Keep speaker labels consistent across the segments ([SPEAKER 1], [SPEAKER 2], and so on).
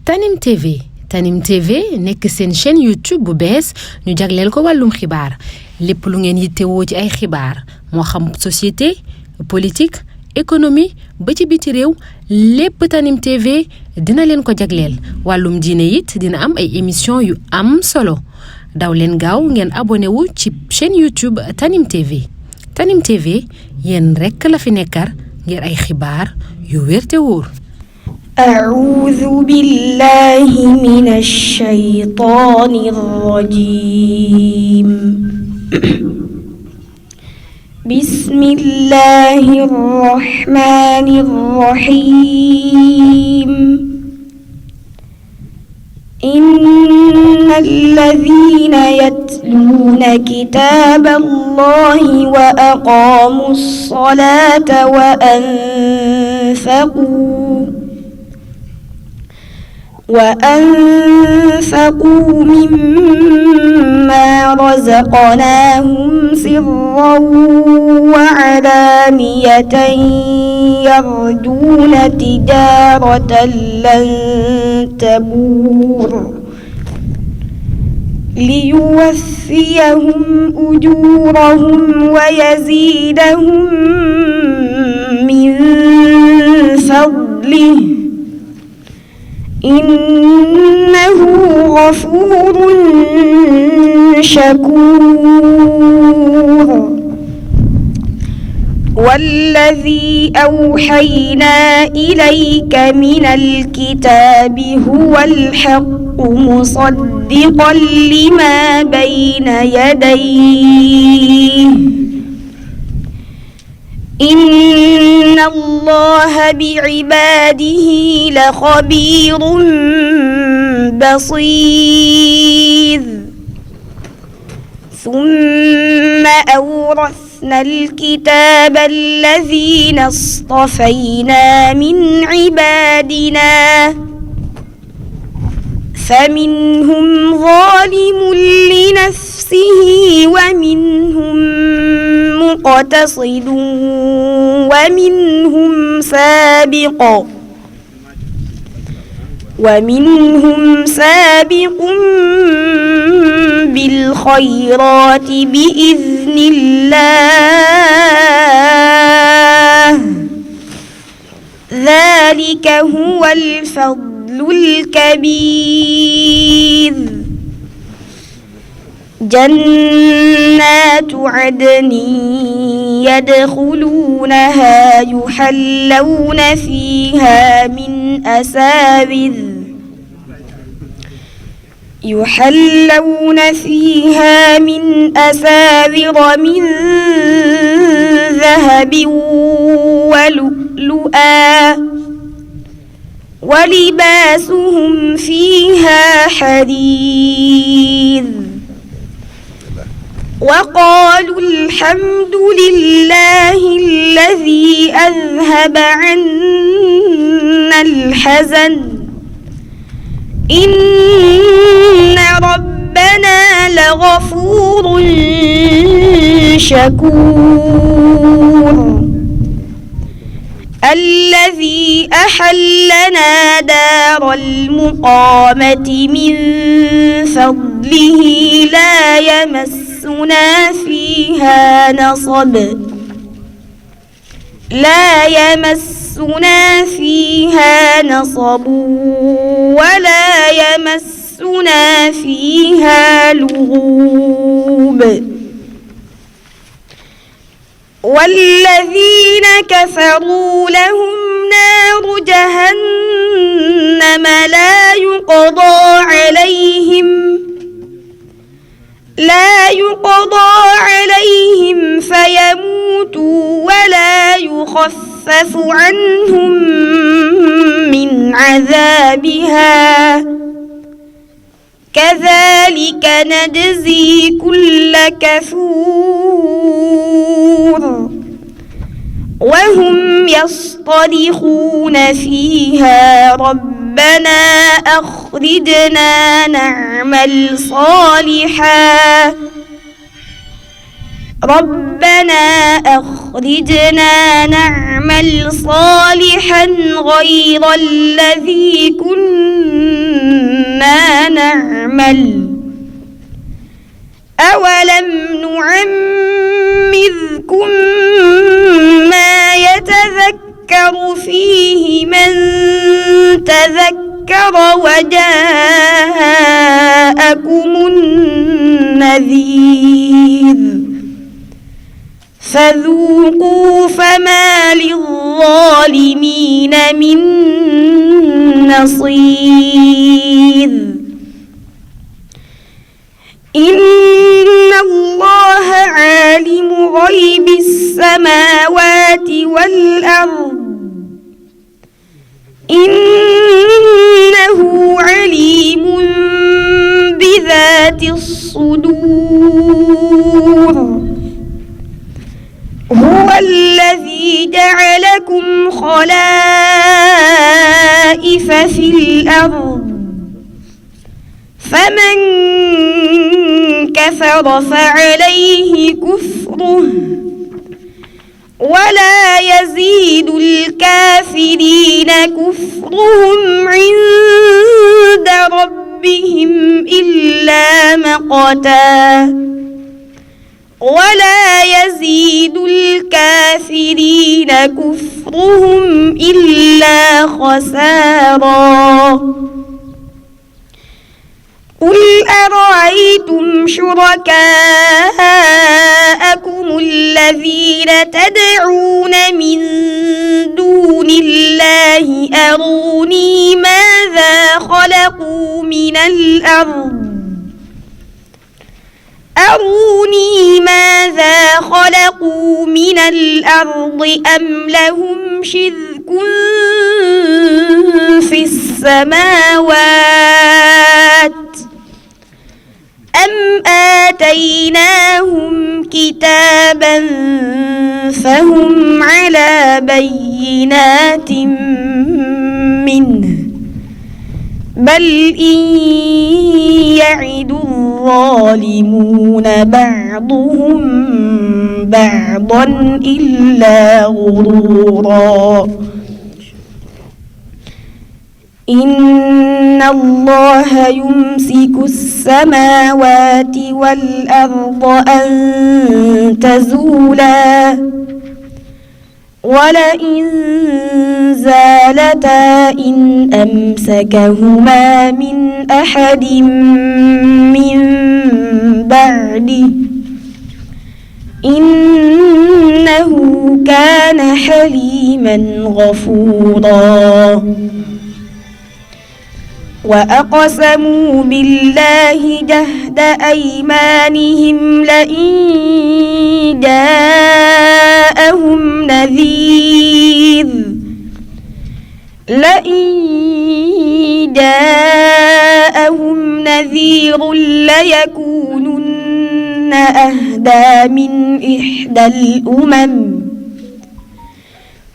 [SPEAKER 1] Tanim TV nekk seen chaîne YouTube bu bees ñu jagleel ko wàllum xibaar lépp lu ngeen yittewoo ci ay xibaar moo xam société politique économie ba ci biti réew lépp Tanim TV dina leen ko jagleel wàllum diine it dina am ay émission yu am solo daw leen gaaw ngeen abonné wu ci chaîne YouTube Tanim TV Tanim TV yéen rekk la fi nekkar ngir ay xibaar yu wér te wóor.
[SPEAKER 2] أعوذ بالله من الشيطان الرجيم بسم الله الرحمن الرحيم إن الذين يتلون كتاب الله وأقاموا الصلاة وأنفقوا مما رزقناهم سرا وعلانية يرجون تجارة لن تبور ليوفيهم أجورهم ويزيدهم من فضله إنه غفور شكور والذي أوحينا إليك من الكتاب هو الحق مصدقا لما بين يديه إن الله بعباده لخبير بصير ثم أورثنا الكتاب الذين اصطفينا من عبادنا فمنهم ظالم لنفسه ومنهم مقتصد ومنهم سابق بالخيرات بإذن الله ذلك هو الفضل الكبير جنات عدن يدخلونها يحلون فيها من أساور من ذهب ولؤلؤا ولباسهم فيها حرير وقالوا الحمد لله الذي أذهب عنا الحزن إن ربنا لغفور شكور الذي أحلنا دار المقامة من فضله لا يمسنا فيها نصب ولا يمسنا فيها لغوب والذين كفروا لهم نار جهنم لا يقضى عليهم فيموتوا ولا يخفف عنهم من عذابها كذلك نجزي كل كفور وهم يصطرخون فيها ربنا أخرجنا نعمل صالحا غير الذي كنا نعمل أولم نعمركم ما يتذكر فيه من تذكر وجاءكم النذير فذوقوا فما للظالمين من نصير إن الله عالم غيب السماوات والأرض إنه عليم بذات الصدور هو الذي جعلكم خلائف في الأرض فمن كفر فعليه كفره ولا يزيد الكافرين كفرهم عند ربهم إلا مقتا ولا يزيد الكافرين كفرهم إلا خسارا قل أرأيتم شركاءكم الذين تدعون من دون الله أروني ماذا خلقوا من الأرض أم لهم شرك في السماوات أم آتيناهم كتابا فهم على بينات منه بل إن يعد الظالمون بعضهم بعضا إلا غرورا إن الله يمسك السماوات والأرض أن تزولا ولئن زالتا إن أمسكهما من أحد من بعده إنه كان حليما غفورا وأقسموا بالله جهد أيمانهم لئن جاءهم نذير ليكونن أهدى من إحدى الأمم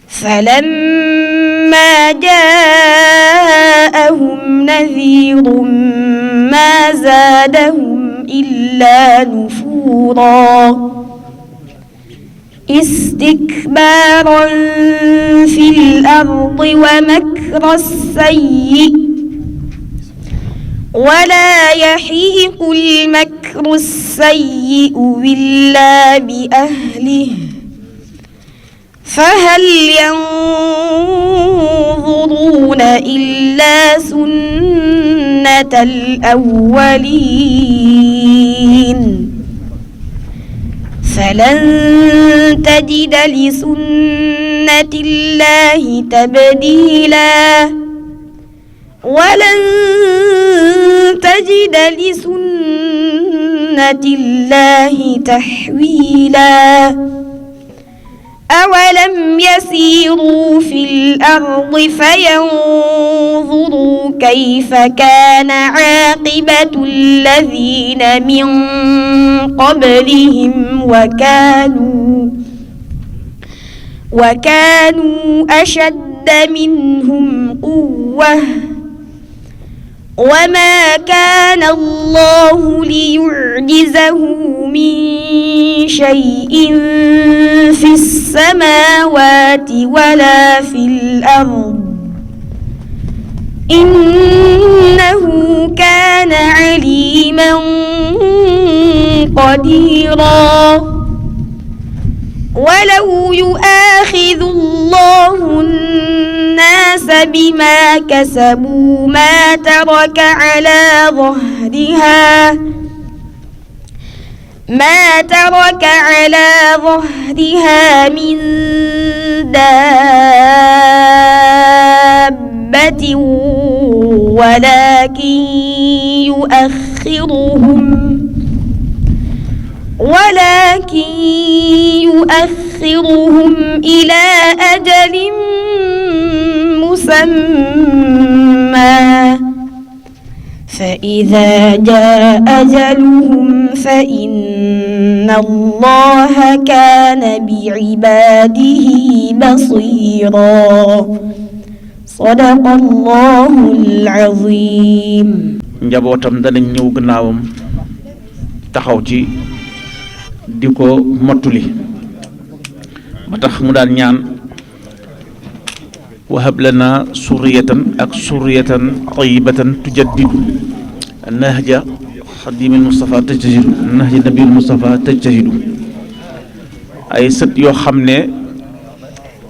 [SPEAKER 2] فلما جاءهم نذير ما زادهم إلا نفورا استكبارا في الأرض ومكر السيء ولا يحيق المكر السيء إلا بأهله فهل ينظرون إلا سنة الأولين فلن تجد لسنة الله تبديلا ولن تجد لسنة الله تحويلا أولم يسيروا في الأرض فينظروا كيف كان عاقبة الذين من قبلهم وكانوا أشد منهم قوة وما كان الله ليعجزه من شيء في السماوات ولا في الأرض إنه كان عليما قديرا ولو يؤاخذ الله الناس بما كسبوا ما ترك على ظهرها من دابة ولكن يؤخرهم إلى أجل مسمى فإذا جاء أجلهم فإن الله كان بعباده بصيرا صدق الله العظيم.
[SPEAKER 3] njabootam danañ ñëw gannaawam taxaw ci di ko mottuli ba tax mu daan ñaan wahab lana surriyatan tayyibatan tujaddidu nahja xadimil Mustafa tajtahidu nahja nabil Mustafa tajtahidu ay sët yoo xam ne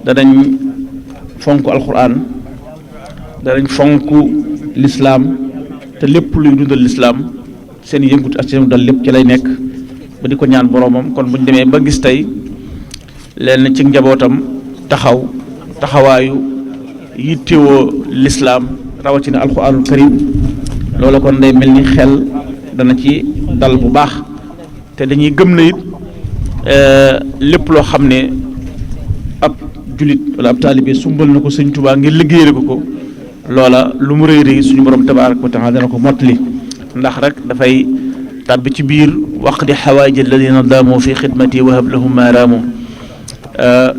[SPEAKER 3] danañ fonk alquran danañ fonk lislaam te lépp luy dundal lislaam seen yëngut ak seen dal lépp ci lay nekk ba di ko ñaan boroomam. kon buñ demee ba gis tey leen ci njabootam taxawaayu yittewoo lislaam rawatina alquranul karim loola kon day mel ni xel dana ci dal bu baax te dañuy gëm na it lépp loo xam ne ab julit wala ab taalibe sumbal na ko sëñ Tuubaa ngir liggéeyale ko loola lu mu rëy rëy suñu borom tabaaraka wa taala dana ko mottali ndax rek dafay tàbbi ci biir waqdi xawaaij alladina daamu fi xidmati wahab lahum ma raamu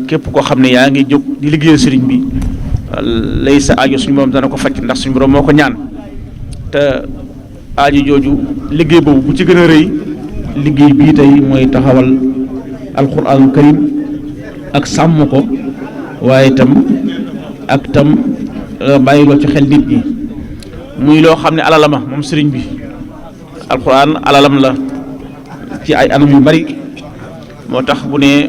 [SPEAKER 3] képp koo xam ne yaa ngi jóg di liggéeyal sëriñ bi lay sa aajo suñu borom dana ko faj ndax suñu borom moo ko ñaan te aajo jooju liggéey boobu bu ci gën a rëy liggéey bii tey mooy taxawal alquranul karim ak sàmm ko waaye tam bàyyiloo ci xel nit ñi muy loo xam ne alalama moom sëriñ bi alquran alalam la ci ay anam yu bari moo tax bu ne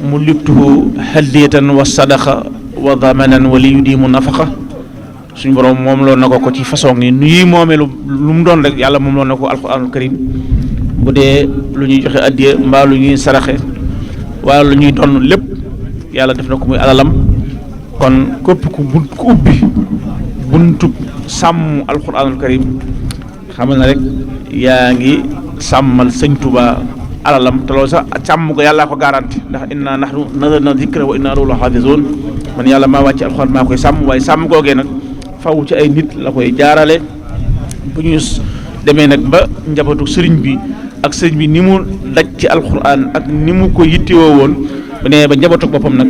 [SPEAKER 3] mu liptuhu hadiyatan wa sadaqa wa damanan wa li yudimu nafaqa suñu borom moom loo na ko ci façon ni nuy moomee lu mu doon rek yàlla moom loo na ko alquranul karim bu dee lu ñuy joxe addiya mbaa lu ñuy saraxe wala lu ñuy doon lépp yàlla def na ko muy alalam. kon képp ku ubbi buntub sàmm alquranul karim xamal na rek yaa ngi sàmmal sëñ Tuubaa alalam te loolu sax sàmm ko yàllaa ko garanti ndax inna nahnu nazalna zikra wa inna lahu lahafizun man yàlla maa wàcce alquran maa koy sàmm waaye sàmm googee nag faw ci ay nit la koy jaarale bu ñu demee nag ba njabootu sëriñ bi ak sëriñ bi ni mu daj ci alquran ak ni mu ko yittewoo woon bu nee ba njabootu boppam nag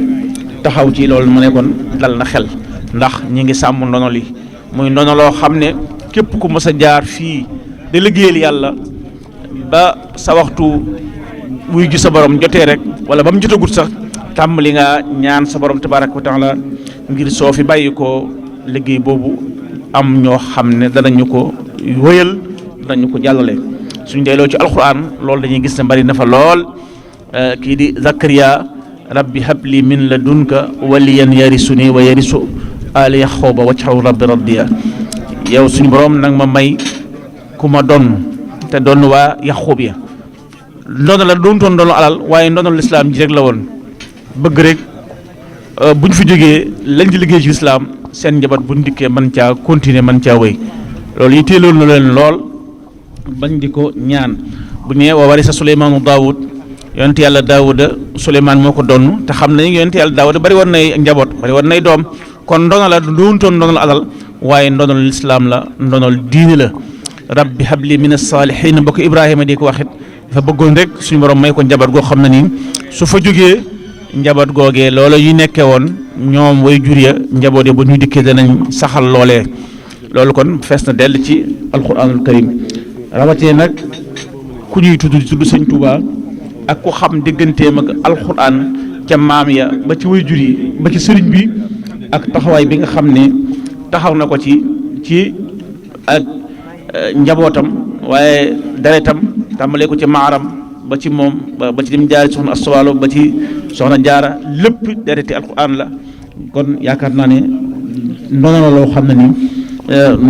[SPEAKER 3] taxaw ci loolu mu ne kon dal na xel ndax ñi ngi sàmm ndono li muy ndono loo xam ne képp ku mës a jaar fii di liggéeyal yàlla ba sa waxtu wuy ji sa borom jotee rek wala ba mu jotagut sax tàmbali nga ñaan sa borom tabaaraka wa taala ngir soo fi bàyyi ko liggéey boobu am ñoo xam ne danañu ko wëyal danañu ko jàllale suñ deeloo ci alquran loolu dañuy gis ne bari na fa lool kii di Zakariya rabbi habli min ladunka waliyan yarisuni wa yarisu ali yaxooba wajhahu rabbi radiya yow suñu borom nag ma may ku ma donn te donn waa yaxoob ya ndono la doontoon ndono alal waaye ndono lislaam ji rek la woon bëgg rek buñ fi jógee lañ di liggéey ci lislaam seen njaboot buñ dikkee mën caa continuer mën caa wéy loolu yi teeloon na leen lool bañ di ko ñaan bu ñëwee wa warisa suleymaanu daawud yonent yàlla daawuda suleymaan moo ko donn te xam nañu yonent yàlla daawuda bari woon nay njaboot bari woon nay doom kon ndono la doontoon ndonol alal waaye ndonol lislaam la ndonol diini la rabbi habli min as-saalihiin bokk ibrahima di ko waxit dafa bëggoon rek suñu borom may ko njaboot goo xam ne nii su fa jógee njaboot googee loola yu nekkee woon ñoom way jur ya njaboot ya ba ñu dikkee danañ saxal loolee loolu kon fees na dell ci alquranul karim rawatina nag ku ñuy tudd sëñ Tuubaa ak ku xam digganteem ak alquran ca maam ya ba ci way jur yi ba ci sëriñ bi ak taxawaay bi nga xam ne taxaw na ko ci ak njabootam waaye deretam tàmbalee ko ci maaram ba ci moom ba ci dim jaari soxna Astuwaalo ba ci soxna Jaara lépp dereti alquran la kon yaakaar naa ne ndono la loo xam ne ni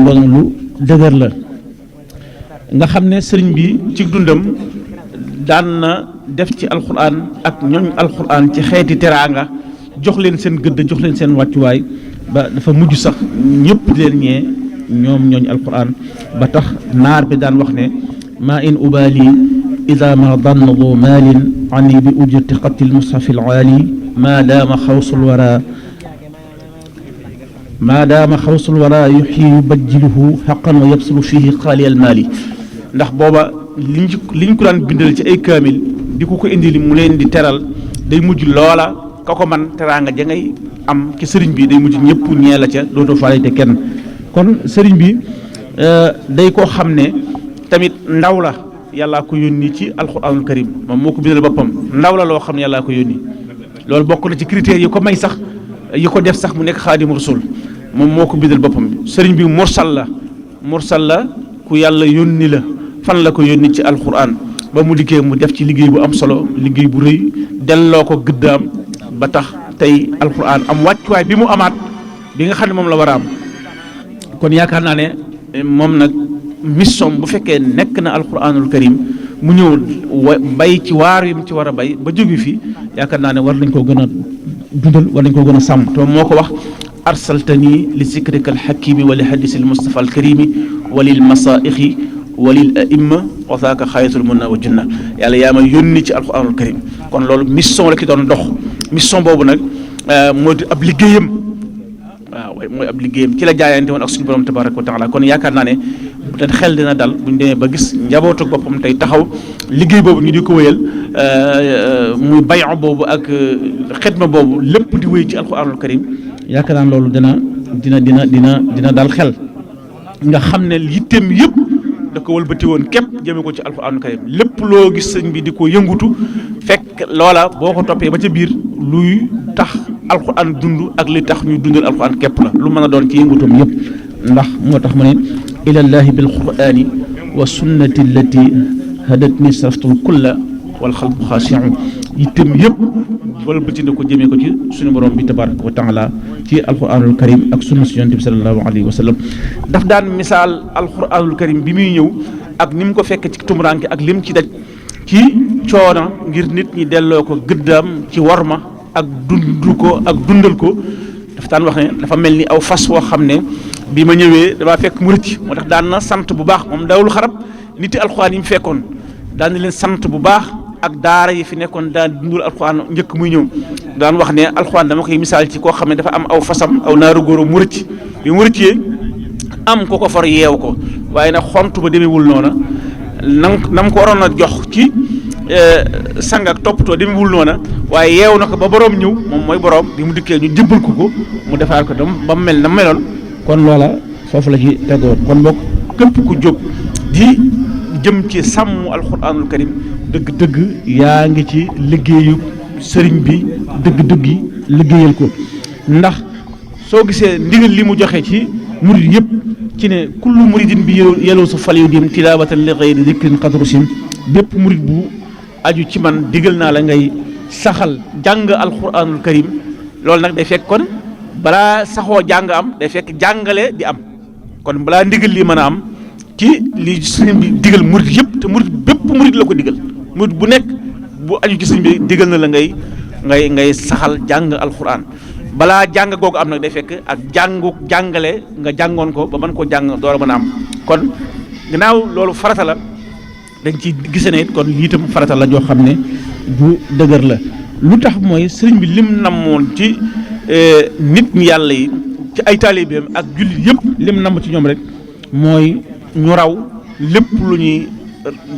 [SPEAKER 3] ndono lu dëgër la nga xam ne sëriñ bi ci dundam daan na def ci alquran ak ñooñ alquran ci xeeti teraanga jox leen seen gëdd jox leen seen wàccuwaay ba dafa mujj sax ñëpp di leen ñee ñoom ñooñ alquran ba tax naar bi daan wax ne ma in ubali ida ma danna du maalin ani bi ujrati xatti lmushafi alaali ma daama xawsul wara yuxyi yubajjiluhu xaqan wa yabsulu fihi xaali almaali ndax booba liñ ko daan bindal ci ay kaamil di ko indi li mu leen di teral day mujj loola ka ko man teraanga ja ngay am ci sëriñ bi day mujj ñëpp ñee la ca dootoo faalite kenn kon sëriñ bi day koo xam ne tamit ndaw la yàllaa ko yónni ci alquranul karim moom moo ko bindal boppam ndaw la loo xam ne yàllaa ko yónni loolu bokk na ci critères yi ko may sax yi ko def sax mu nekk xaadimu rasul moom moo ko bindal boppam sëriñ bi mursal la ku yàlla yónni la fan la ko yónni ci alquran ba mu liggéey mu def ci liggéey bu am solo liggéey bu rëy delloo ko gëddaam ba tax tey alquran am wàccuwaay bi mu amaat bi nga xam ne moom la war a am kon yaakaar naa ne moom nag mission bu fekkee nekk na alquranul karim mu ñëw bay ci waar yi mu ci war a bay ba jóge fi yaakaar naa ne war nañ koo gën a dundal war nañ koo gën a sàmm te moo ko wax arsaltani li zikrika alxakimi wa li hadisi almustafa alkarimi wa lil masaixi wa lil aimma wa zaaka xayatul munna wa junna yàlla yaa ma yónni ci alquranul karim kon loolu mission la ki doon dox mission boobu nag moo di ab liggéeyam waaw mooy ab liggéeyam ci la jaayante woon ak suñu borom tabaraka wa taala kon yaakaar naa ne te xel dina dal bu ñu demee ba gis njabootu boppam tey taxaw liggéey boobu ñu di ko wéyal muy bayan boobu ak xidma boobu lépp di wéy ci alquranul karim yaakaar naa loolu dina dal xel nga xam ne yitteem yëpp da ko wëlbati woon képp jëme ko ci alquranul karim lépp loo gis sëñ bi di ko yëngutu fekk loola boo ko toppee ba ca biir luy tax alquran dund ak li tax ñuy dundal alquran képp la lu mën a doon ci yëngutoom yëpp ndax moo tax mu ne ilallahi bil qurani wa sunnati allati hadatni saraftul kulla wal xalbu xaasiu yitteem yëpp wëlbati na ko jëmee ko ci suñu borom bi tabaraka wa taala ci alquranul karim ak sunna si yonent bi sallallahu alayhi wa sallam daf daan misaal alquranul karim bi muy ñëw ak ni mu ko fekk ci tumuranke ak lim ci daj ci coono ngir nit ñi delloo ko gëddaam ci worma ak dundal ko daf daan wax ne dafa mel ni aw fas woo xam ne bi ma ñëwee damaa fekk mu rëcc moo tax daan na sant bu baax moom daawul xarab nit yi alquran yi mu fekkoon daan na leen sant bu baax ak daara yi fi nekkoon daan dundal alxuraan njëkk muy ñëw daan wax ne alxuraan dama koy misaal ci koo xam ne dafa am aw fasam aw naaru góor mu rëcc bi mu rëccee am ko far yeew ko waaye nag xontu ba demewul noona nam ko waroon a jox ci sang ak toppatoo demewul noona waaye yeew na ko ba boroom ñëw moom mooy boroom bi mu dikkee ñu jëbbal ko mu defaat ko tam ba mu mel na meloon kon loola foofu la ci tegoon kon bokk képp ku jóg di jëm ci sàmm alxuraanul karim dëgg-dëgg yaa ngi ci liggéeyu sëriñ bi dëgg-dëgg yi liggéeyal ko ndax soo gisee ndigal li mu joxe ci murid yëpp ci ne kullu muridin bi yeloo sa fal yu dim tilaawatan li xayri dikrin qadrusim bépp murid bu aju ci man digal naa la ngay saxal jàng alxuraanul karim loolu nag day fekk kon balaa saxoo jàng am day fekk jàngale di am kon balaa ndigal li mën a am ci li sëriñ bi digal murid yëpp te murid bépp murid la ko digal murid bu nekk bu aju ci sëriñ bi digal na la ngay saxal jàng alxuraan balaa jàng googu am nag day fekk ak jàngale nga jàngoon ko ba mën koo jàng door a mën a am kon gannaaw loolu farata la dañ ci gise ne it kon lii itam farata la joo xam ne bu dëgër la lu tax mooy sëriñ bi lim namoon ci nit ñi yàlla yi ci ay taalibeem ak jullit yëpp lim namm ci ñoom rek mooy ñu raw lépp lu ñuy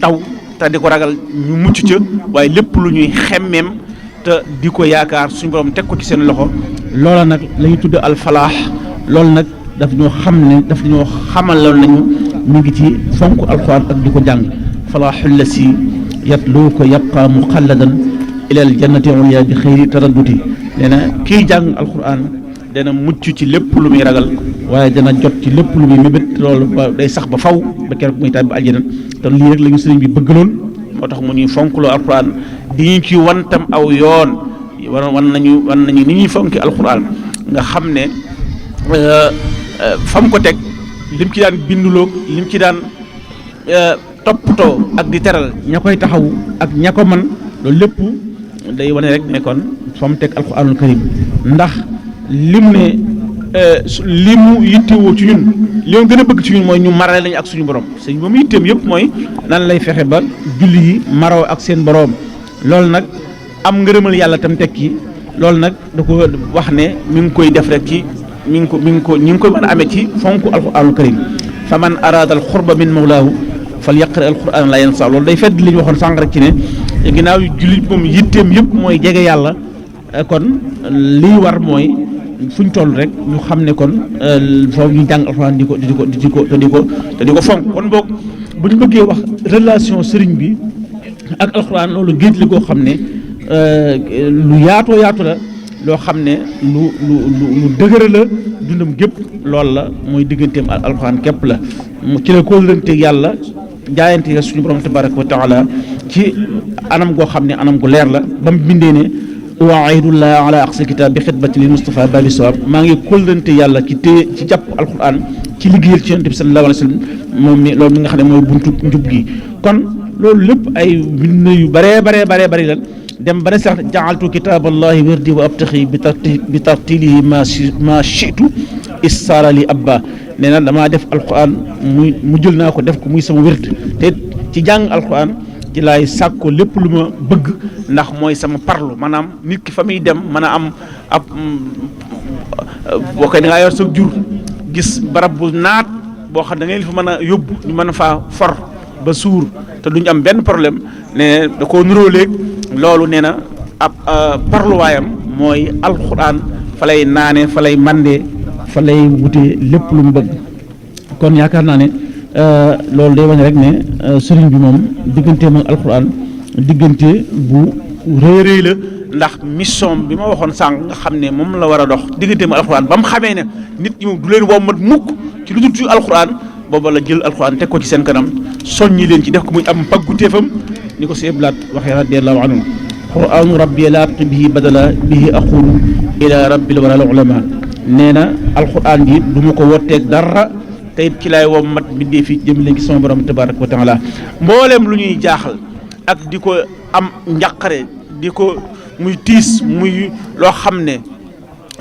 [SPEAKER 3] daw te di ko ragal ñu mucc ca waaye lépp lu ñuy xemmeem te di ko yaakaar suñu borom teg ko ci seen loxo loola nag la ñuy tudd alfalaax loolu nag daf ñoo xam ne daf ñoo xamaloon nañu ñu ngi ci fonk alxuraan ak di ko jàng falaaxul la si yatlu ko yabqa muxalladan ilal jannati ulya bi xëyri taradduti nee na kii jàng alxuraan dana mucc ci lépp lu muy ragal waaye dana jot ci lépp lu muy mébét loolu ba day sax ba faw ba keroog muy tàbbi aljana te lii rek la ñu sëriñ bi bëggaloon moo tax mu ñuy fonkloo alquran di ñu ci wantam aw yoon wan nañu ni ñuy fonki alquran nga xam ne fam ko teg lim ci daan binduloo lim ci daan toppatoo ak di teral ña koy taxawu ak ña ko man loolu lépp day wane rek ne kon fa mu teg alquranul karim ndax lim ne li mu yittewoo ci ñun li mu gën a bëgg ci ñun mooy ñu marale lañu ak suñu borom sëñ ba mu yitteem yëpp mooy nan lay fexe ba julli yi maroo ak seen borom loolu nag am ngërëmal yàlla tam tekki loolu nag da ko wax ne mi ngi koy def rek ci ñi ngi koy mën a amee ci fonk alquranul karim fa man arada al xurba min mawlaahu fal yaqra alquran la yansa loolu day fedd li ñu waxoon sànq rek ci ne ginnaaw jullit moom yitteem yëpp mooy jege yàlla kon lii war mooy fu ñu toll rek ñu xam ne kon foofu ñu jàng alxuraan di ko fonk kon boog bu ñu bëggee wax relation sëriñ bi ak alxuraan loolu géej la koo xam ne lu yaatoo yaatu la loo xam ne lu dëgëra la dundam gépp loolu la mooy digganteem alxuraan képp la ci la kóollanteeg yàlla jaayante suñu borom tabaraka wa taala ci anam goo xam ne anam gu leer la ba mu bindee ne waahidullah ala aqsal kitab bi xidmati lil Mustafa babi sawab maa ngi kóllante yàlla ci téye ci jàpp alquran ci liggéeyal ci yonent bi sallallahu alayhi wa sallam moom mi loolu mi nga xam ne mooy buntu njub gi kon loolu lépp ay bind yu bari la dem ba ne sax jaaltu kitaballahi wirdi wa abtaxi bi tartilihi ma shitu issaara li abba nee na damaa def alquran mu jël naa ko def ko muy sama wird te ci jàng alquran ci laay sàkko lépp lu ma bëgg ndax mooy sama parlu maanaam nit ki fa muy dem mën a am ab boo koy da ngaa yor sa jur gis barab bu naat boo xam da ngay li fa mën a yóbbu ñu mën a faa for ba suur te duñ am benn problème ne da koo nuróoleeg loolu nee na ab parluwaayam mooy alxuraan fa lay naane fa lay mandee fa lay wutee lépp lu mu bëgg kon yaakaar naa ne loolu day wane rek ne sëriñ bi moom digganteem ak alxuraan diggante bu rëy la ndax mission bi ma waxoon sànq nga xam ne moom la war a dox digganteem ak alxuraan ba mu xamee ne nit ñi moom du leen wommat mukk ci lu dul ci alxuraan booba la jël alxuraan teg ko ci seen kanam soññi leen ci def ko muy am pagguteefam ni ko Sëñ Blaat waxee radiyallahu anhu quraanu rabbi laa abqi bihi badala bihi aqulu ila rabbil wala ulama nee na alxuraan ji du ma ko wotteeg dara te it ci laay wom mat bindee fii jëm léegi sama borom tabaraka wa taala mbooleem lu ñuy jaaxal ak di ko am njàqare di ko muy tiis muy loo xam ne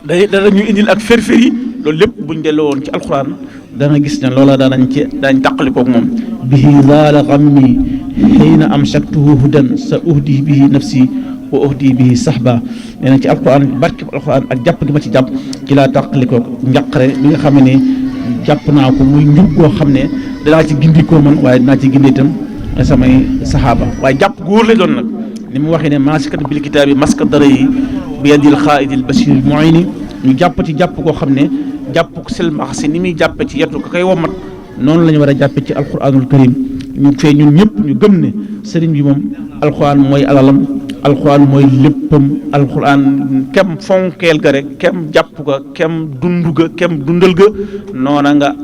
[SPEAKER 3] dana ñu indil ak férféri loolu lépp buñ delloo woon ci alxuraan dana gis ne loola daañ tàqalikoog moom bihi zaala xammi xiina am shaktuhu hudan sa uhdi bihi nafsi wa uhdi bihi sahba nee na ci alxuraan barke alxuraan ak jàpp gi ma ci jàpp ci laa tàqalikoog njàqare bi nga xam ne jàpp naa ko muy njub goo xam ne danaa ci gindikoo man waaye dinaa ci gindee itam samay saxaaba waaye jàpp góor la doon nag ni mu waxee ne maasikat bil kitaabi maska dara yi bi yadil xaaidil basir muini ñu jàpp ci jàpp koo xam ne jàpp ko selmax si ni muy jàppe ci yetu ko koy womat noonu la ñu war a jàppe ci alquranul karim ñu fee ñun ñëpp ñu gëm ne sëriñ bi moom alquran mooy alalam alquran mooy léppam alquran kem fonkeel ga rek kem jàpp ga kem dund ga kem dundal ga noona nga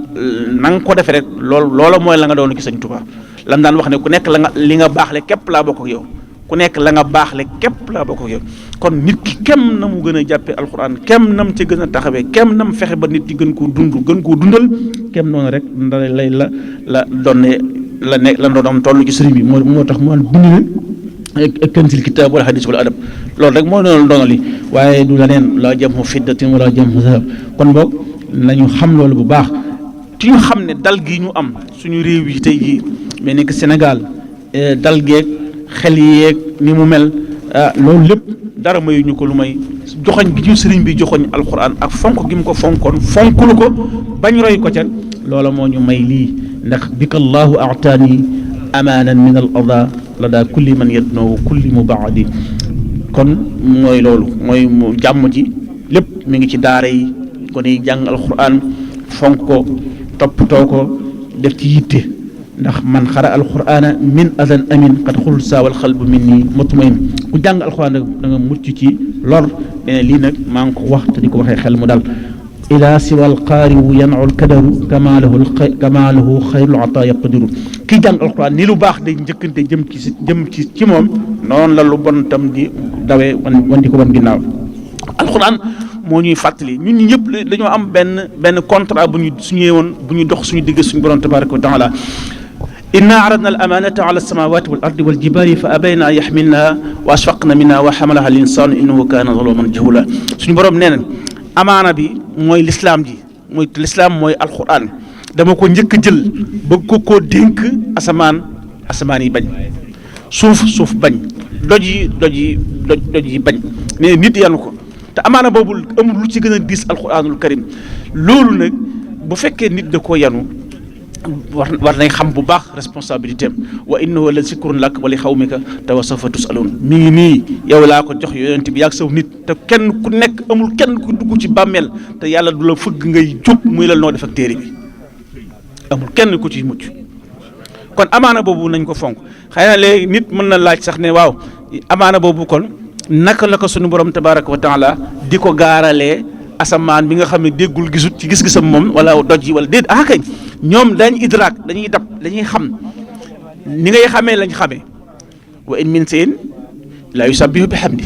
[SPEAKER 3] na nga ko defee rek loola mooy la nga doon ci Sëñ Tuubaa lam daan wax ne ku nekk li nga baaxle képp laa bokk ak yow ku nekk la nga baaxle képp laa bokk ak yow kon nit ki kem na mu gën a jàppee alxuraan kem nam ci gën a taxawee kem nam fexe ba nit ñi gën koo dundal kem noonu rek lay la doon la doon toll ci sëriñ bi moo tax mu bind ne kanzil kitaab wala hadis wala adab loolu rek moo doon li waaye du leneen la jamhu fiddatin wala jamhu zahab kon boog nañu xam loolu bu baax ci ñu xam ne dal gi ñu am suñu réew yi tey jii mais nekk Sénégal dal geeg xel yeeg ni mu mel loolu lépp dara mayu ñu ko lu may joxoñ gi ñu sëriñ bi joxoñ alxuraan ak fonk gi mu ko fonkoon fonkulu ko bañ roy ko ca loola moo ñu may lii ndax bika allahu aataani amaanan min al ada la daa kulli man yadnoo kulli mubaadi kon mooy loolu mooy mu jàmm ji lépp mi ngi ci daara yi kon yi jàng alxuraan fonk ko toppatoo ko def ci yitte ndax man xara alqur'ana min adan amin qad xul saawal xalbu min nii mutmain ku jàng alqur'an rek da nga mucc ci lor nee lii nag maa ngi ko wax te di ko waxee xel mu dal ila siwal qaariwu yanul kadaru kama lahu xayrul ata yaqdiru kii jàng alquran ni lu baax day njëkkante jëm ci moom noonu la lu bon tam di dawee wan di ko wan ginnaaw. alquran moo ñuy fàttali ñun ñi ñëpp dañoo am benn contrat bu ñu suñu woon bu ñu dox suñu digg suñu borom tabaraka wa taala inna aradna al amanata ala alsamawati wal ardi wal jibali fa abayna an yaxmilnaha wa ashfaqna minha wa xamalaha al insanu innahu kaana zaluman jahula suñu borom nee na amaana bi mooy lislaam ji mooy lislaam mooy alquran dama ko njëkk a jël bëgg koo dénk asamaan yi bañ suuf bañ doj yi bañ mais nit yanu ko te amaana boobu amul lu ci gën a diis alquranul karim loolu nag bu fekkee nit da koo yanu war nañ xam bu baax responsabilité am wa innahu la zikrun lak wa li xawmika te wa sawfa tusalun mi ngi nii yow laa ko jox yonent bi yàgg saw nit te kenn ku nekk amul kenn ku dugg ci bàmmeel te yàlla du la fëgg ngay jóg muy la noo def ak téere bi amul kenn ku ci mucc kon amaana boobu nañ ko fonk xëy na léegi nit mën na laaj sax ne waaw amaana boobu kon naka la ko suñu borom tabaraka wa taala di ko gaaralee asamaan bi nga xam ne déggul gisut ci gis-gisam moom wala doj yi wala déet kañ ñoom dañuy idraak dañuy dab dañuy xam ni ngay xamee lañ xamee wa in min shay'in laa yusabbihu bihamdi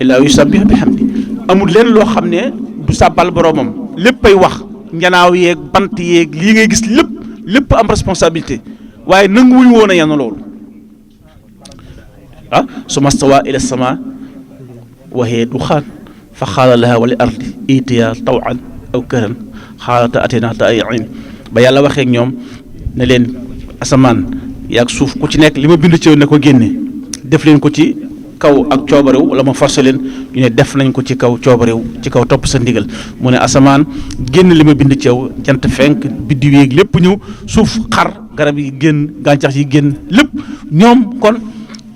[SPEAKER 3] illaa yusabbihu bihamdi amul leen loo xam ne du sàbbal boromam léppay wax njanaaw yeeg bant yeeg lii ngay gis lépp am responsabilité waaye nanguwuñu woon a yenn loolu summa stawaa ila samaa wa hiya duxaan fa qaala lahaa wa li ardi itiyaa tawan aw karan qaalata ataynaa taa'i'iin ba yàlla waxee ak ñoom ne leen asamaan yaag suuf ku ci nekk li ma bind ci yow ne ko génne def leen ko ci kaw ak coobarew wala ma forcé leen ñu ne def nañ ko ci kaw coobarew ci kaw topp sa ndigal mu ne asamaan génn li ma bind ci yow jant fenk biddiw yeeg lépp ñëw suuf xar garab yi génn gàncax yi génn lépp ñoom kon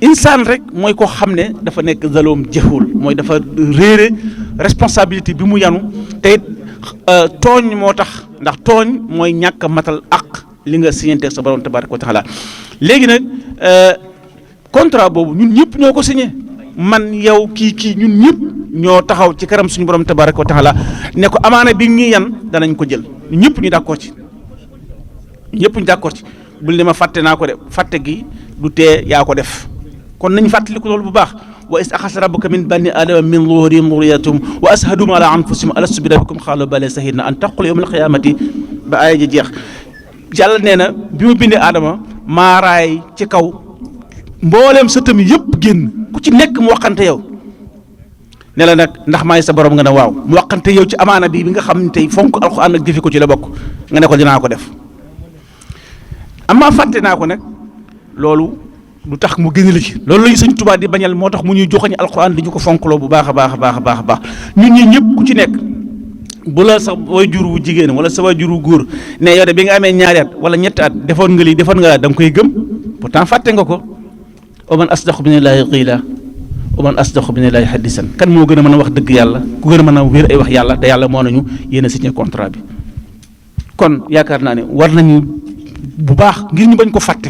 [SPEAKER 3] insaan rek mooy koo xam ne dafa nekk zaloom jahul mooy dafa réere responsabilité bi mu yanu te it tooñ moo tax ndax tooñ mooy ñàkk a matal ak li nga signante sa borom tabaraka wa taala léegi nag contrat boobu ñun ñëpp ñoo ko signé man yow kii ñun ñëpp ñoo taxaw ci kanam suñu borom tabaraka wa taala ne ko amaana bi ñuy yan danañ ko jël ñëpp ñu d'accord ci bul ne ma fàtte naa ko de fàtte gi du tee yaa ko def kon nañ fàttali ko loolu bu baax wa is axasa rabbuka min bani adama min zuhurihim dhurriyyatahum wa ashhadum ala anfusihim alastu bi rabbikum qaalu bala shahidna an taqulu yawmal qiyamati ba aaya ji jeex yàlla nee na bi ma bindee aadama maaraay ci kaw mbooleem sa tamit yëpp génn ku ci nekk mu waxante yow ne la nag ndax maay sa borom nga ne waaw mu waxante yow ci amaana bi nga xam ne tey fonk alxuraan nag jëfe ko ci la bokk nga ne ko dinaa ko def amaa fàtte naa ko nag loolu du tax mu génn la ci loolu la ñu Sëñ Tuubaa di bañal moo tax mu ñuy joxoñ alxuraan di ñu ko fonkloo bu baax a baax ñun ñi ñëpp ku ci nekk bu la sa waajur wu jigéen wala sa waajur wu góor ne yow de bi nga amee ñaari at wala ñetti at defoon nga lii defoon nga da nga koy gëm pourtant fàtte nga ko wa man asdaqu minallaahi qiila wa man asdaqu minallaahi hadiisan kan moo gën a mën a wax dëgg yàlla ku gën a mën a wér ay wax yàlla te yàlla moo nañu yéen a signé contrat bi kon yaakaar naa ne war nañu bu baax ngir ñu bañ ko fàtte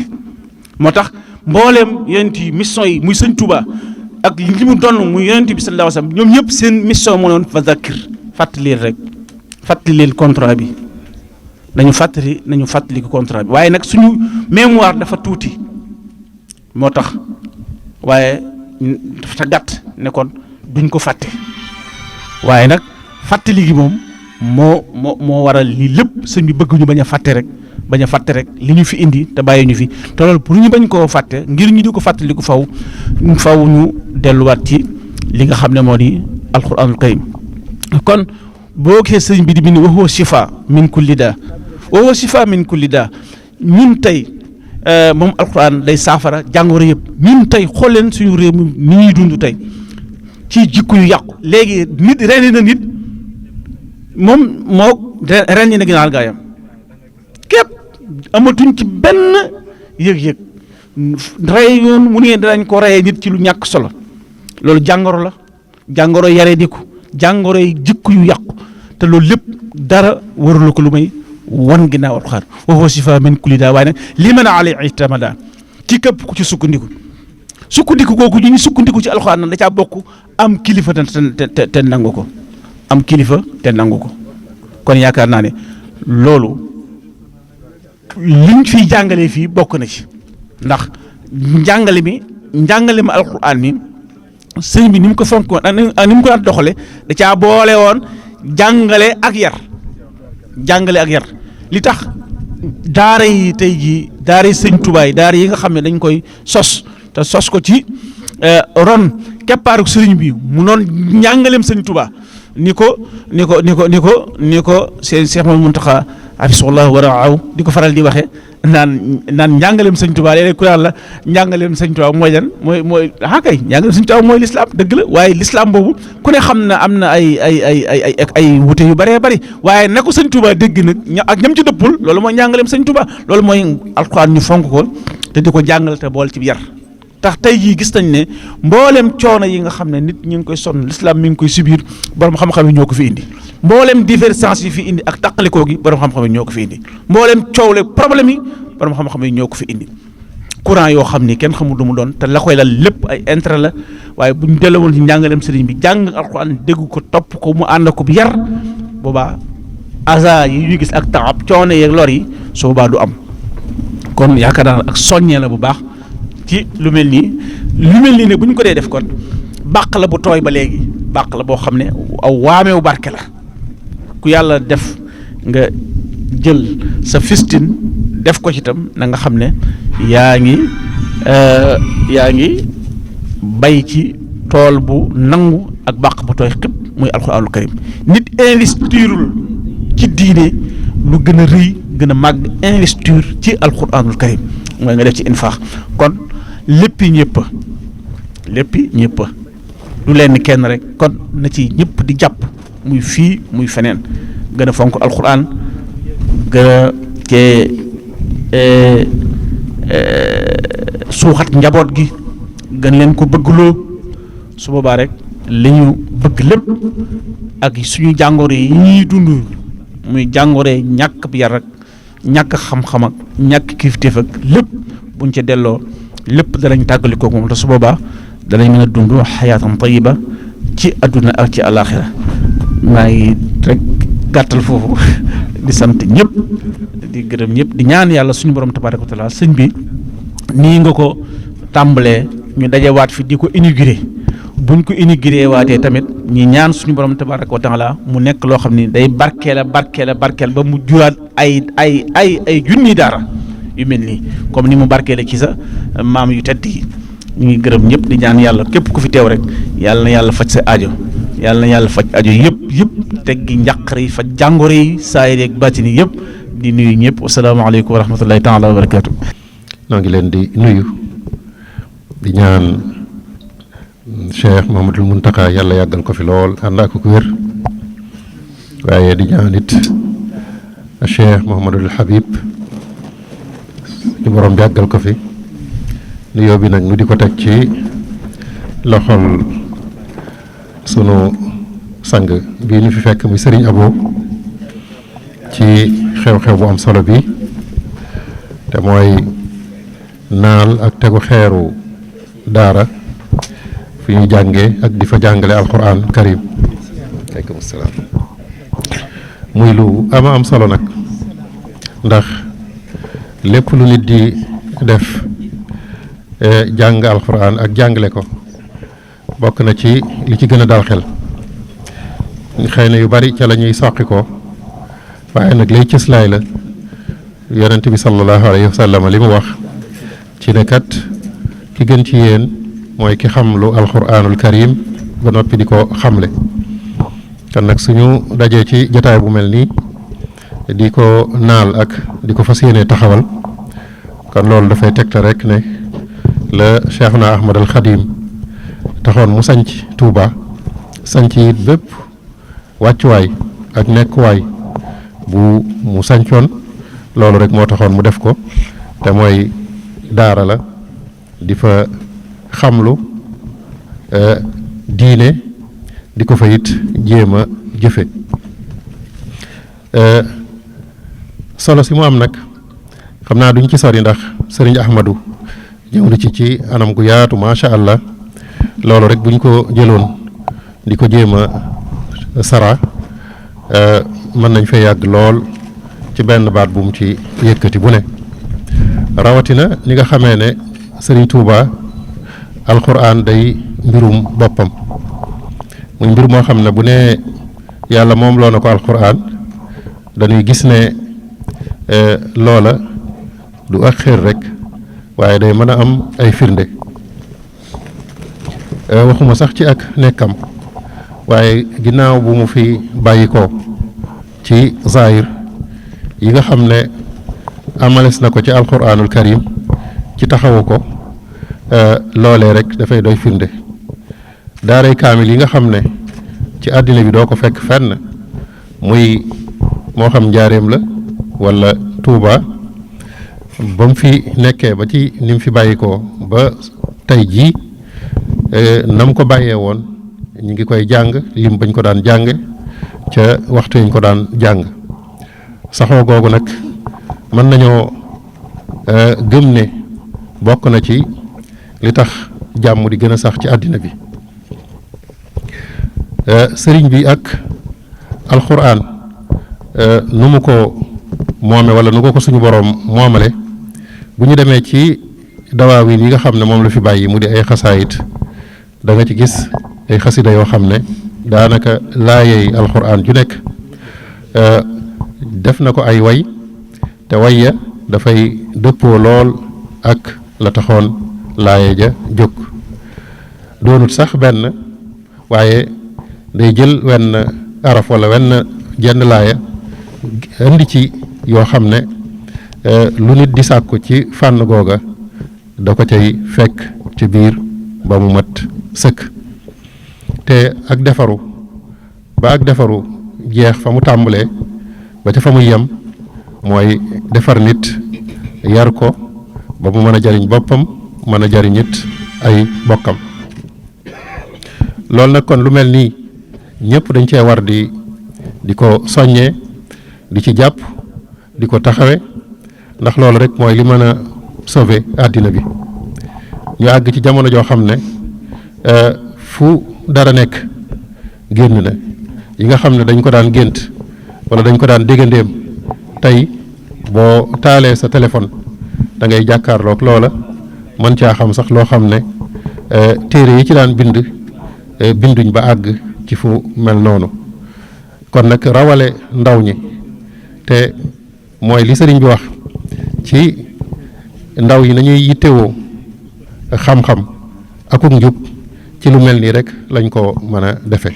[SPEAKER 3] moo tax mbooleem yonent yi mission yi muy Sëñ Tuubaa ak li mu doon muy yonent bi sallallaahu alayhi wa sallam ñoom ñëpp seen mission moo doon fa zakkir fàttali leen contrat bi nañu fàttali ko contrat bi waaye nag suñu mémoire dafa tuuti moo tax waaye dafa gàtt ne kon duñ ko fàtte waaye nag fàttali gi moom moo waral lii lépp sëñ bi bëgg ñu bañ a fàtte rek li ñu fi indi te bàyyi ñu fi te loolu pour ñu bañ koo fàtte ngir ñu di ko fàttali ko faw ñu delluwaat ci li nga xam ne moo di alquranul karim kon boo gisee sëñ bi di bind wa huwa shifa min kulli daa ñun tey moom alquran day saafara jàngoro yëpp ñun tey xool leen suñu réew mi ni ñuy dund tey ci jikko yu yàqu léegi nit rendi na nit moom moo rendi na ginaar gaayam képp amatuñ ci benn yëg-yëg rey yoon mu ne danañ ko reyee nit ci lu ñàkk solo loolu jàngoro yaree diku jàngoro yi jikko yu yàqu te loolu lépp dara warul ko lu may wan ginnaaw alxuraan wa huwa shifaa min kulli daa waaye nag li mën a alayhi itamada ci képp ku ci sukkandiku kooku ñu sukkandiku ci alxuraan nag da caa bokk am kilifa te nangu ko kon yaakaar naa ne loolu liñ fiy jàngalee fii bokk na ci ndax njàngale mi alquran mi sëñ bi ni mu ko fonkoon ak ni mu ko daan doxale da caa boole woon jàngale ak yar li tax daara yi tey jii daara yi sëñ Tuubaa yi daara yi nga xam ne dañ koy sos te sos ko ci ron keppaaru sëriñ bi mu noon njàngaleem sëñ Tuubaa ni ko seen Cheikh Mouhamadou Mountakha hafisahullah wa ra'ahu di ko faral di waxe naan njàngaleem sëñ Tuubaa léeg-léeg ku naan la njàngaleem sëñ Tuubaa mooy lan mooy kay njàngaleem sëñ Tuubaa mooy lislaam dëgg la waaye lislaam boobu ku ne xam na am na ay wute yu bëree bëri waaye na ko sëñ Tuubaa dégg nag ak ñam ci dëppul loolu mooy njàngaleem sëñ Tuubaa loolu mooy alxuraan ñu fonk ko te di ko jàngal te bool ci yar tax tey jii gis nañ ne mboolem coono yi nga xam ne nit ñi ngi koy sonn lislaam mi ngi koy subir borom xam-xam yi ñoo ko fi indi mboolem divergence yi fi indi ak tàqalikoo gi borom xam-xam yi ñoo ko fi indi mboolem coow le problème yi borom xam-xam yi ñoo ko fi indi courant yoo xam ni kenn xamul lu mu doon te la koy lal lépp ay intérêt la waaye bu ñu delluwoon ci njàngaleem sëriñ bi jàng alxuraan dégg ko topp ko mu ànd ko bi yar boobaa asa yi ñu gis ak taxab coono yeeg lor yi su boobaa du am kon yaakaar naa ak soññee la bu baax ci lu mel nii ne bu ñu ko dee def kon bàq la bu tooy ba léegi bàq la boo xam ne aw waameewu barke la ku yàlla def nga jël sa fistin def ko ci itam na nga xam ne yaa ngi bay ci tool bu nangu ak bàq bu tooy xib muy alxuraanul karim nit investirul ci diine lu gën a rëy gën a màgg investir ci alxuraanul karim mooy nga def ci infaax kon léppi ñëpp du leen kenn rek kon na ci ñëpp di jàpp muy fii muy feneen gën a fonk alxuraan gën a cee suuxat njaboot gi gën leen ko bëggloo su boobaa rek li ñu bëgg lépp ak suñu jàngoro yi ñuy dund muy jàngoro ñàkk bi yar ak ñàkk xam-xam ak ñàkk kilifteef ak lépp buñ ca delloo lépp danañ tàggalikoo moom te su boobaa danañ mën a dund xayaatan tayiba ci àdduna ak ci àllaaxira maa ngi rek gàttal foofu di sant ñëpp di gërëm ñëpp di ñaan yàlla suñu borom tabaaraka wa taala sëñ bi nii nga ko tàmbalee ñu dajewaat fi di ko inauguré buñ ko inauguré waatee tamit ñi ñaan suñu borom tabaaraka wa taala mu nekk loo xam ni day barkeel ba mu juraat ay junni daara yu mel nii comme ni mu barkeele ci sa maam yu tedd yi ñu ngi gërëm ñëpp di ñaan yàlla képp ku fi teew rek yàlla na yàlla faj sa aajo yàlla na yàlla faj aajo yëpp teggi njàqare yi faj jàngoro yi saayir yeeg baatin yi yëpp di nuyu ñëpp wasalaamaaleykum wa rahmatullahi taala wa barakaatu.
[SPEAKER 4] noo ngi leen di nuyu di ñaan Cheikh Mouhamadoul Mountakha yàlla yàggal ko fi lool ànd ak ko wér waaye di ñaan it Cheikh Mouhamadoul Habib ñu borom yàggal ko fi nuyoo bi nag nu di ko teg ci loxol sunu sang bii ñu fi fekk muy Serigne Abo ci xew-xew bu am solo bi te mooy naal ak tegu xeeru daara fi ñuy jàngee ak di fa jàngale alquran karim aleykum salaam muy lu ama am solo nag ndax lépp lu nit di def jàng alquran ak jàngale ko bokk na ci li ci gën a dal xel xëy na yu bari ca la ñuy soqi ko waaye nag lay cëslaay la yonent bi sallallahu alayhi wa sallam li mu wax ci ne kat ki gën ci yéen mooy ki xam lu alquranul karim ba noppi di ko xamle kon nag suñu dajee ci jataay bu mel nii di ko naal ak di ko fas yéene taxawal kon loolu dafay tegta rek ne la Cheikhna Ahmad al Khadim taxoon mu sanc Touba sanc it bépp wàccuwaay ak nekkuwaay bu mu sancoon loolu rek moo taxoon mu def ko te mooy daara la di fa xamlu diine di ko fa it jéem a jëfe solo si mu am nag xam naa duñ ci sori ndax sëriñ Ahmadou ñëw na ci anam gu yaatu macha allah loolu rek buñ ko jëloon di ko jéem a sara mën nañ fee yàgg lool ci benn baat bu mu ci yëkkati bu ne rawatina ni nga xamee ne Sëriñ Tuuba alxuraan day mbirum boppam muy mbir moo xam ne bu ne yàlla moom loo na ko alxuraan dañuy gis ne loola du ak xër rek waaye day mën a am ay firnde waxuma sax ci ak nekkam waaye ginnaaw bu mu fi bàyyi ko ci zahir yi nga xam ne amales na ko ci alquranul karim ci taxawu ko loolee rek dafay doy firnde daaray kaamil yi nga xam ne ci àddina bi doo ko fekk fenn muy moo xam njaareem la wala Tuuba ba mu fi nekkee ba ci ni mu fi bàyyi ko ba tey jii nam ko bàyyee woon ñu ngi koy jàng lim bañ ko daan jànge ca waxtu yañ ko daan jàng saxoo googu nag mën nañoo gëm ne bokk na ci li tax jàmm di gën a sax ci àddina bi sëriñ bi ak alxuraan nu mu ko moome wala nu ko suñu boroom moomale bu ñu demee ci dawaawin yi nga xam ne moom la fi bàyyi mu di ay xasaayit da nga ci gis ay xasida yoo xam ne daanaka laayey alxuraan ju nekk def na ko ay way te way ya dafay dëppoo lool ak la taxoon laaye ja jóg doonut sax benn waaye day jël wenn araf wala wenn jenn laaya indi ci yoo xam ne lu nit di sàkku ci fànn googa da ko cay fekk ci biir ba mu mat sëkk te ak defaru ba ak defaru jeex fa mu tàmbalee ba ca fa muy yem mooy defar nit yar ko ba mu mën a jariñ boppam mën a jariñ it ay bokkam loolu nag kon lu mel nii ñëpp dañ cee war di ko soññee di ci jàpp di ko taxawe ndax loolu rek mooy li mën a sauver àddina bi ñu àgg ci jamono joo xam ne fu dara nekk génn na yi nga xam ne dañ ko daan gént wala dañ ko daan déggandéem tey boo taalee sa téléphone da ngay jàkkaarloog loola mën caa xam sax loo xam ne téere yi ci daan binduñ ba àgg ci fu mel noonu kon nag rawale ndaw ñi te mooy li sëriñ bi wax ci ndaw yi nañuy yittewoo xam-xam akuk njub ci lu mel nii rek lañ ko mën a defe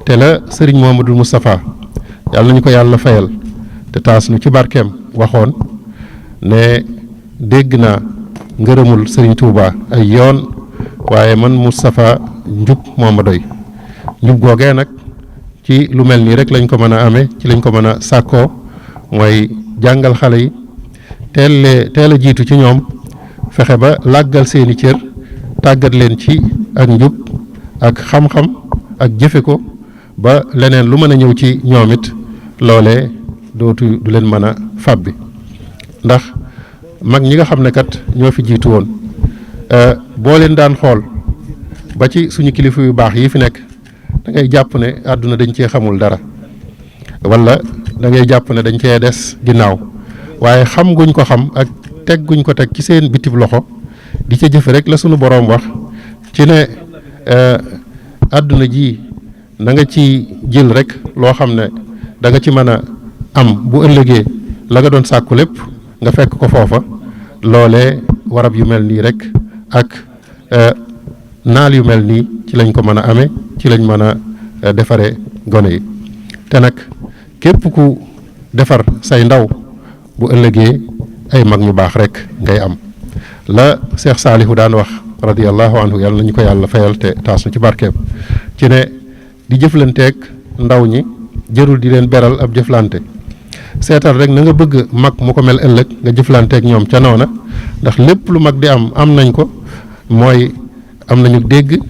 [SPEAKER 4] te la sëriñ Mouhamadou Moustapha yàlla nañu ko yàlla fayal te taas nu ci barkeem waxoon ne dégg naa ngërëmul sëriñ Touba ay yoon waaye man Moustapha njub moo ma doy njub googee nag ci lu mel nii rek lañ ko mën a amee ci lañ ko mën a sàkkoo mooy jàngal xale yi teel a jiitu ci ñoom fexe ba làggal seeni cër tàggat leen ci ak njub ak xam-xam ak jëfe ko ba leneen lu mën a ñëw ci ñoom it loolee du leen mën a fàbbi ndax mag ñi nga xam ne kat ñoo fi jiitu woon boo leen daan xool ba ci suñu kilifa yu baax yi fi nekk da ngay jàpp ne àdduna dañ cee xamul dara wala da ngay jàpp ne dañ cee des ginnaaw waaye xam guñ ko xam ak teg guñ ko teg ci seen bitib loxo di ca jëfe rek la sunu boroom wax ci ne àdduna ji na nga ci jël rek loo xam ne da nga ci mën a am bu ëllëgee la nga doon sàkku lépp nga fekk ko foofa loolee warab yu mel nii rek ak naal yu mel nii ci lañ ko mën a amee ci lañ mën a defare gone yi te nag képp ku defar say ndaw bu ëllëgee ay mag ñu baax rek ngay am la Cheikh Saalihu daan wax radiyallahu anhu yàlla nañu ko yàlla fayal te taas nu ci barkeem ci ne di jëflanteeg ndaw ñi jërul di leen beral ab jëflante seetal rek na nga bëgg mag mu ko mel ëllëg nga jëflanteeg ñoom ca noona ndax lépp lu mag di am nañ ko mooy am nañu dégg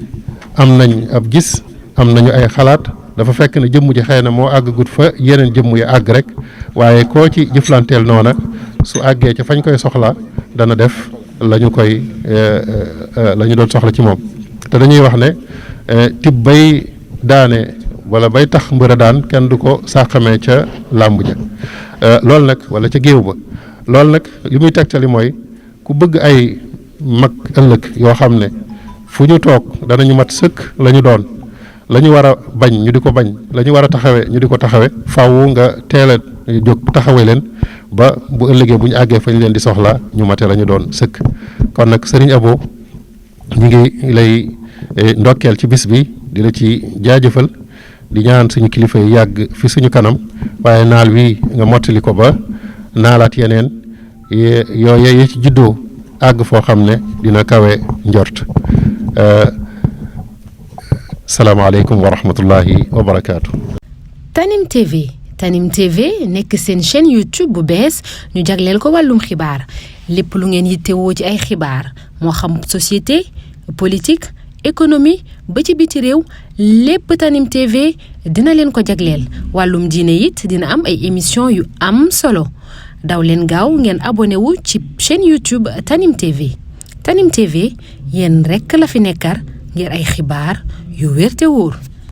[SPEAKER 4] am nañ ab gis am nañu ay xalaat dafa fekk ne jëmm ji xëy na moo àggagut fa yeneen jëmm yi àgg rek waaye koo ci jëflanteel noona su àggee ca fañ koy soxla dana def la ñu doon soxla ci moom te dañuy wax ne tib bay daane wala bay tax mbër a daan kenn du ko sàqamee ca làmb ja loolu nag wala ca géew ba loolu nag li muy tegtali mooy ku bëgg ay mag ëllëg yoo xam ne fu ñu toog danañu mat sëkk la ñu doon la ñu war a bañ ñu di ko bañ la ñu war a taxawe ñu di ko taxawe faaw nga teel a jóg taxawe leen ba bu ëllëgee bu ñu àggee fañ leen di soxla ñu mate la ñu doon sëkk. kon nag Serigne Abo ñu ngi lay ndokkeel ci bis bi di la ci jaajëfal di ñaan suñu kilifa yi yàgg fi suñu kanam waaye naal wi nga mottali ko ba naalaat yeneen yooye yi ci juddoo àgg foo xam ne dina kawe njort. salaamaaleykum wa rahmatullahi wa barakaatu.
[SPEAKER 1] Tanim TV nekk seen chaîne YouTube bu bees ñu jagleel ko wàllum xibaar lépp lu ngeen yittewoo ci ay xibaar moo xam société politique économie ba ci biti réew lépp Tanim TV dina leen ko jagleel wàllum diine it dina am ay émission yu am solo daw leen gaaw ngeen abonné wu ci chaîne YouTube Tanim TV yéen rekk la fi nekkar ngir ay xibaar yu wér te wóor.